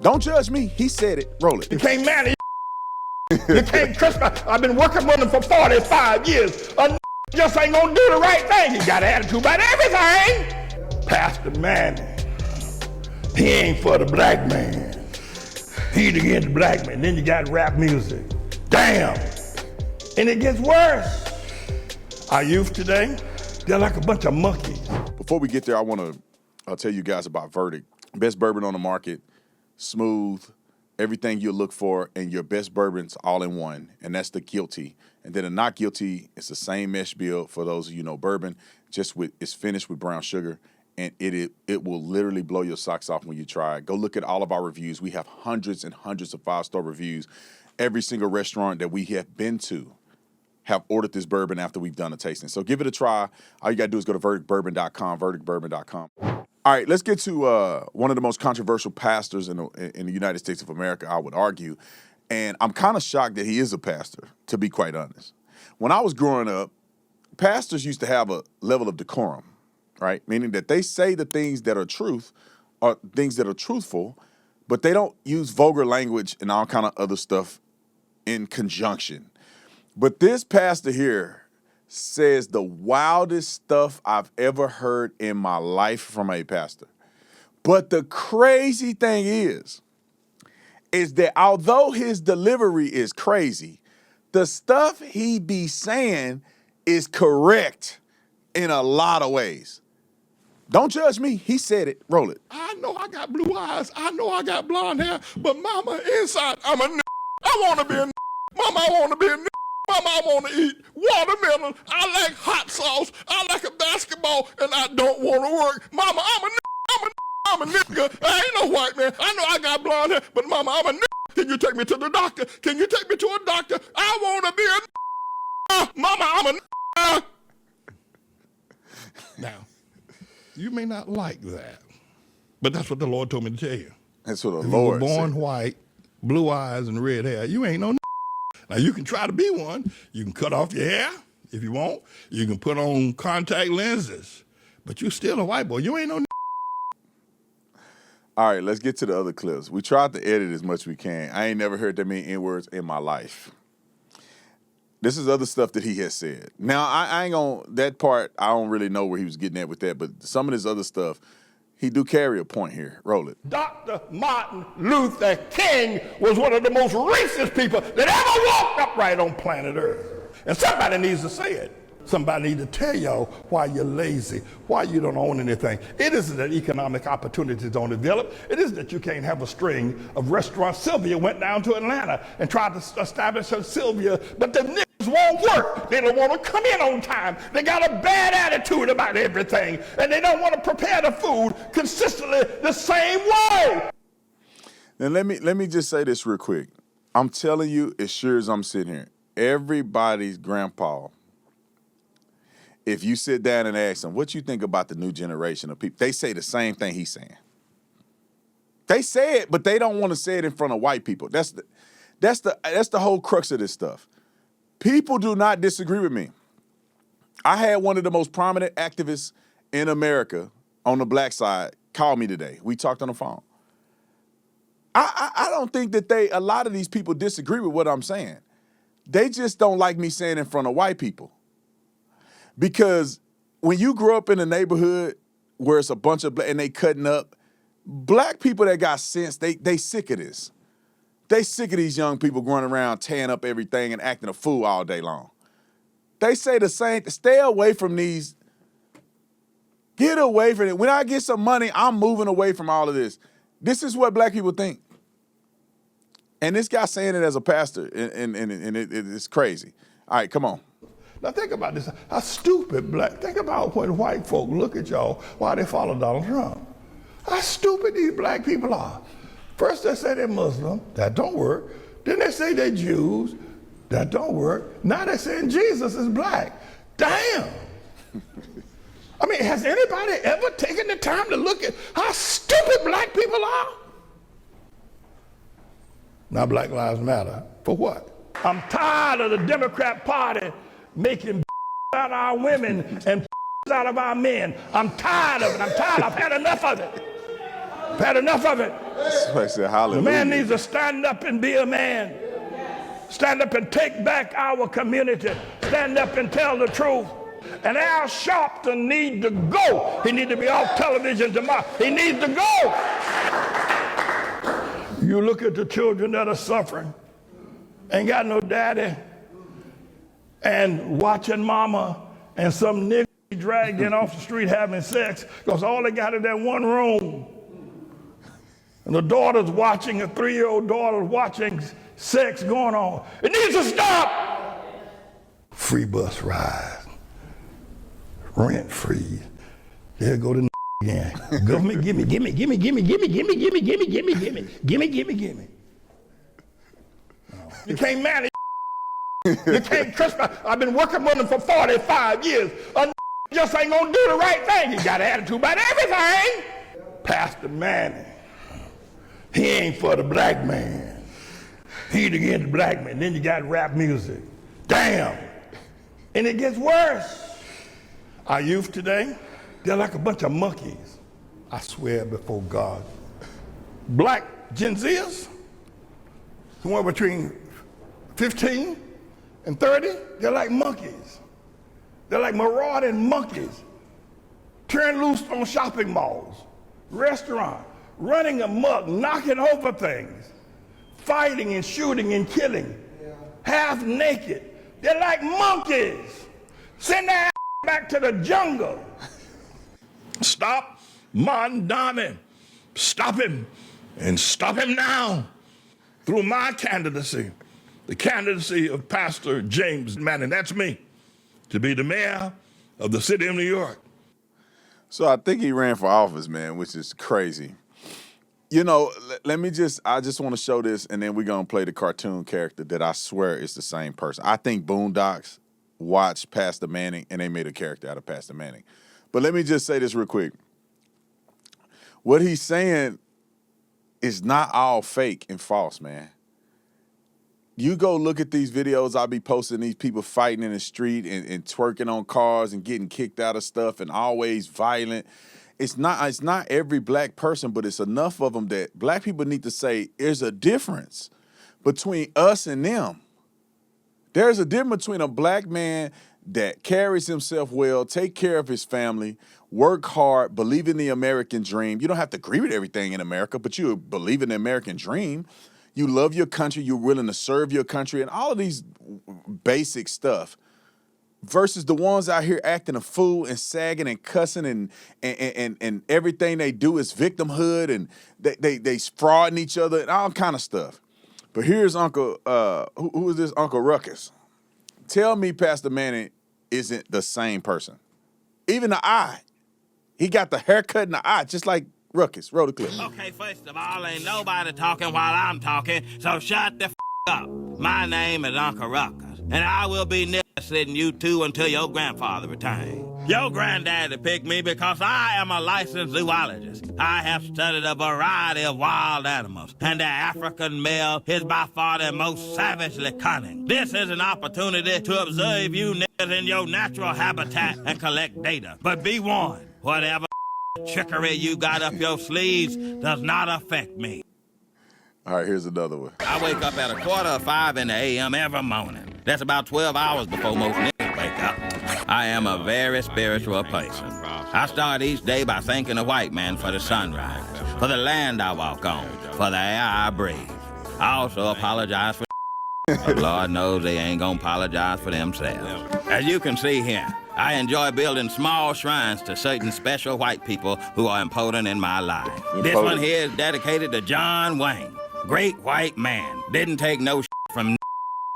Don't judge me. He said it. Roll it. You can't manage. You can't trust me. I've been working with him for 45 years. A just ain't gonna do the right thing. He got an attitude about everything. Pastor Manny, he ain't for the black man. He's against the black man. Then you got rap music. Damn. And it gets worse. Our youth today, they're like a bunch of monkeys. Before we get there, I want to tell you guys about Verdict. Best bourbon on the market, smooth, everything you look for, and your best bourbons all in one, and that's the guilty. And then the not guilty, it's the same mesh bill for those of you know bourbon, it's finished with brown sugar, and it will literally blow your socks off when you try it. Go look at all of our reviews. We have hundreds and hundreds of 5-star reviews. Every single restaurant that we have been to have ordered this bourbon after we've done a tasting. So give it a try. All you got to do is go to verdictbourbon.com, verdictbourbon.com. All right, let's get to one of the most controversial pastors in the United States of America, I would argue. And I'm kind of shocked that he is a pastor, to be quite honest. When I was growing up, pastors used to have a level of decorum, right? Meaning that they say the things that are truth or things that are truthful, but they don't use vulgar language and all kind of other stuff in conjunction. But this pastor here says the wildest stuff I've ever heard in my life from a pastor. But the crazy thing is that although his delivery is crazy, the stuff he be saying is correct in a lot of ways. Don't judge me. He said it. Roll it. I know I got blue eyes. I know I got blonde hair. But mama, inside, I'm a I want to be a Mama, I want to be a Mama, I want to eat watermelon. I like hot sauce. I like a basketball, and I don't want to work. Mama, I'm a nigga. I ain't no white man. I know I got blonde hair, but mama, I'm a nigga. Can you take me to the doctor? Can you take me to a doctor? I want to be a Mama, I'm a Now, you may not like that, but that's what the Lord told me to tell you. That's what the If Lord you were born said. white, blue eyes, and red hair, you ain't no Now, you can try to be one. You can cut off your hair if you want. You can put on contact lenses, but you still a white boy. You ain't no All right, let's get to the other clips. We tried to edit as much as we can. I ain't never heard that many N-words in my life. This is other stuff that he has said. Now, I ain't gonna, that part, I don't really know where he was getting at with that, but some of this other stuff, he do carry a point here. Roll it. Dr. Martin Luther King was one of the most racist people that ever walked upright on planet Earth. And somebody needs to say it. Somebody needs to tell y'all why you're lazy, why you don't own anything. It isn't that economic opportunities don't develop. It isn't that you can't have a string of restaurants. Sylvia went down to Atlanta and tried to establish her Sylvia, but the niggas won't work. They don't want to come in on time. They got a bad attitude about everything, and they don't want to prepare the food consistently the same way. Now, let me just say this real quick. I'm telling you, as sure as I'm sitting here, everybody's grandpa, if you sit down and ask them, what you think about the new generation of people, they say the same thing he's saying. They say it, but they don't want to say it in front of white people. That's the whole crux of this stuff. People do not disagree with me. I had one of the most prominent activists in America on the black side call me today. We talked on the phone. I don't think that a lot of these people disagree with what I'm saying. They just don't like me saying it in front of white people. Because when you grow up in a neighborhood where it's a bunch of black and they cutting up, black people that got sense, they sick of this. They sick of these young people going around tearing up everything and acting a fool all day long. They say the same, stay away from these, get away from it. When I get some money, I'm moving away from all of this. This is what black people think. And this guy saying it as a pastor, and it's crazy. All right, come on. Now think about this. How stupid think about when white folk look at y'all why they follow Donald Trump. How stupid these black people are. First they say they're Muslim, that don't work. Then they say they're Jews, that don't work. Now they're saying Jesus is black. Damn. I mean, has anybody ever taken the time to look at how stupid black people are? Now Black Lives Matter. For what? I'm tired of the Democrat Party making out of our women and out of our men. I'm tired of it. I've had enough of it. I've had enough of it. Somebody said The hallelujah. man needs to stand up and be a man. Stand up and take back our community. Stand up and tell the truth. And Al Sharpton needs to go. He needs to be off television tomorrow. He needs to go. You look at the children that are suffering, ain't got no daddy, and watching mama and some nigga dragged in off the street having sex because all they got is that one room. And the daughter's watching, a 3-year-old daughter watching sex going on. It needs to stop. Free bus ride. Rent free. There go the again. Government, gimme. You can't manage. You can't trust me. I've been working with them for 45 years. A just ain't gonna do the right thing. He got an attitude about everything. Pastor Manning, he ain't for the black man. He against the black man. Then you got rap music. Damn. And it gets worse. Our youth today, they're like a bunch of monkeys. I swear before God. Black Gen Zers, somewhere between 15 and 30, they're like monkeys. They're like marauding monkeys. Turn loose on shopping malls, restaurants, running amok, knocking over things, fighting and shooting and killing, half naked. They're like monkeys. Send their ass back to the jungle. Stop Mondani. Stop him, and stop him now. Through my candidacy, the candidacy of Pastor James Manning, that's me, to be the mayor of the city of New York. So I think he ran for office, man, which is crazy. You know, I just want to show this, and then we're going to play the cartoon character that I swear is the same person. I think Boondocks watched Pastor Manning, and they made a character out of Pastor Manning. But let me just say this real quick. What he's saying is not all fake and false, man. You go look at these videos I'll be posting, these people fighting in the street and twerking on cars and getting kicked out of stuff and always violent. It's not every black person, but it's enough of them that black people need to say there's a difference between us and them. There's a difference between a black man that carries himself well, take care of his family, work hard, believe in the American dream. You don't have to agree with everything in America, but you believe in the American dream. You love your country, you're willing to serve your country, and all of these basic stuff. Versus the ones out here acting a fool and sagging and cussing and everything they do is victimhood and they frauding each other and all kind of stuff. But here's Uncle, who is this Uncle Ruckus? Tell me Pastor Manning isn't the same person. Even the eye. He got the haircut in the eye, just like Ruckus. Roll the clip. Okay, first of all, ain't nobody talking while I'm talking, so shut the up. My name is Uncle Ruckus, and I will be nip-sitting you two until your grandfather returns. Your granddaddy picked me because I am a licensed zoologist. I have studied a variety of wild animals, and the African male is by far the most savagely cunning. This is an opportunity to observe you niggas in your natural habitat and collect data. But be warned, whatever trickery you got up your sleeves does not affect me. All right, here's another one. I wake up at 4:45 in the a.m. every morning. That's about 12 hours before most niggas wake up. I am a very spiritual person. I start each day by thanking the white man for the sunrise, for the land I walk on, for the air I breathe. I also apologize for but Lord knows they ain't gonna apologize for themselves. As you can see here, I enjoy building small shrines to certain special white people who are important in my life. This one here is dedicated to John Wayne. Great white man. Didn't take no from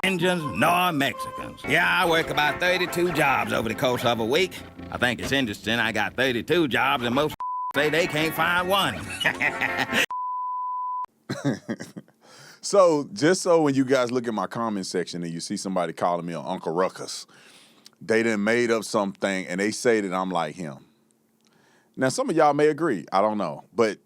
Indians nor Mexicans. Yeah, I work about 32 jobs over the course of a week. I think it's interesting I got 32 jobs and most say they can't find one. So just so when you guys look at my comment section and you see somebody calling me Uncle Ruckus, they done made up something and they say that I'm like him. Now, some of y'all may agree. I don't know. But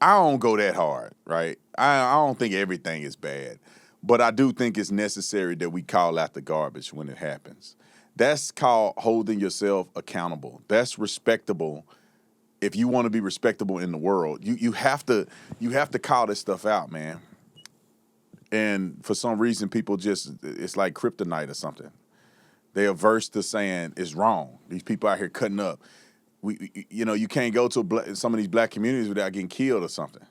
I don't go that hard, right? I don't think everything is bad. But I do think it's necessary that we call out the garbage when it happens. That's called holding yourself accountable. That's respectable if you want to be respectable in the world, you have to call this stuff out, man. And for some reason, people it's like kryptonite or something. They're averse to saying it's wrong. These people out here cutting up. You can't go to some of these black communities without getting killed or something.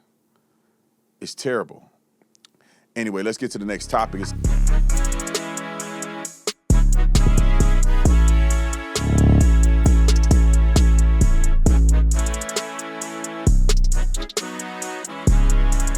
It's terrible. Anyway, let's get to the next topic.